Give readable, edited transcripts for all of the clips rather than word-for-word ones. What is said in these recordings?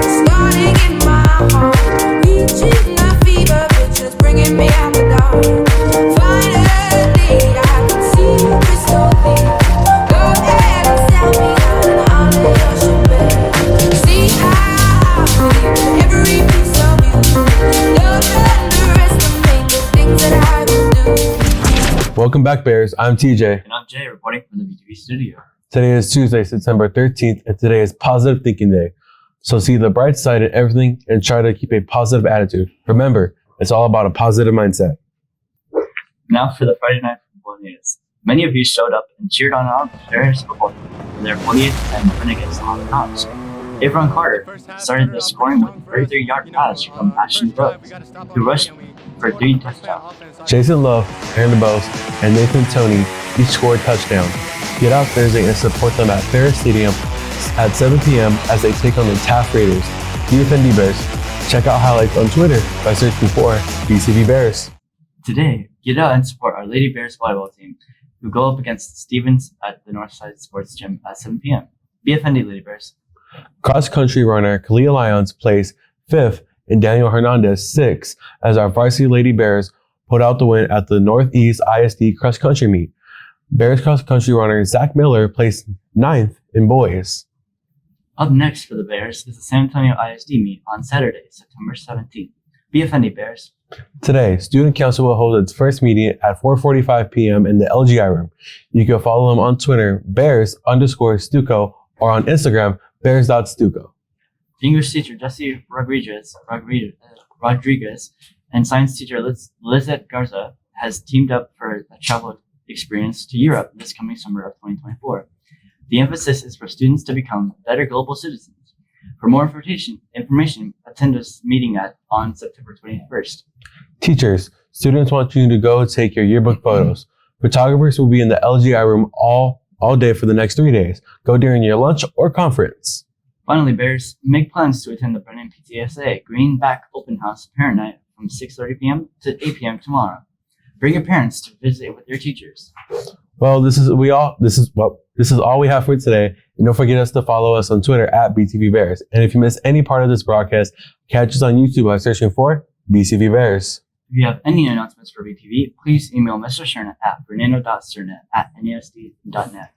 Starting in my heart, reaching a fever pitch, just bringing me out the dark. Finally, I can see crystal clear. Go ahead and sell me out on the ocean bed. See how I feel every piece of you. Don't underestimate the things that I can do. Welcome back, Bears. I'm TJ. And I'm Jay, reporting from the BTV studio. Today is Tuesday, September 13th, and today is Positive Thinking Day. So see the bright side in everything and try to keep a positive attitude. Remember, it's all about a positive mindset. Now for the Friday night football news. Many of you showed up and cheered on our Bears football team for their 40th and Renegades on the notch. Avon Carter started the scoring with a 33-yard pass from Ashton Brooks, who rushed for 3 touchdowns. Jason Love, Aaron Bose, and Nathan Toney each scored touchdowns. Get out Thursday and support them at Bears Stadium at 7 p.m. as they take on the Taft Raiders. BFND Bears. Check out highlights on Twitter by searching for BTV Bears. Today, get out and support our Lady Bears Volleyball team, who go up against Stevens at the Northside Sports Gym at 7 p.m. BFND Lady Bears. Cross-country runner Kalia Lyons placed 5th and Daniel Hernandez 6th as our varsity Lady Bears put out the win at the Northeast ISD cross-country meet. Bears cross-country runner Zach Miller placed 9th in boys. Up next for the Bears is the San Antonio ISD meet on Saturday, September 17th. BFND Bears. Today, Student Council will hold its first meeting at 4:45 p.m. in the LGI room. You can follow them on Twitter, Bears_Stuco, or on Instagram, Bears.Stuco. English teacher Jesse Rodriguez and science teacher Lizette Garza has teamed up for a travel experience to Europe this coming summer of 2024. The emphasis is for students to become better global citizens. For more information, attend this meeting on September 21st. Teachers, students want you to go take your yearbook photos. Photographers will be in the LGI room all day for the next 3 days. Go during your lunch or conference. Finally, Bears, make plans to attend the Brennan PTSA Greenback Open House Parent Night from 6:30 p.m. to 8 p.m. tomorrow. Bring your parents to visit with your teachers. Well, this is all we have for today. And don't forget us to follow us on Twitter at BTV Bears. And if you missed any part of this broadcast, catch us on YouTube by searching for BTV Bears. If you have any announcements for BTV, please email Mr. Cerna at fernando.cerna@nasd.net.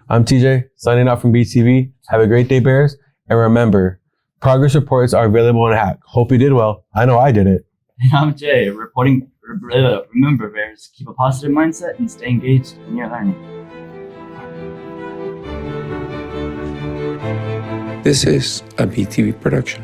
I'm TJ, signing out from BTV. Have a great day, Bears. And remember, progress reports are available in a hack. Hope you did well. I know I did it. And I'm Jay, reporting. Remember, Bears, keep a positive mindset and stay engaged in your learning. This is a BTV production.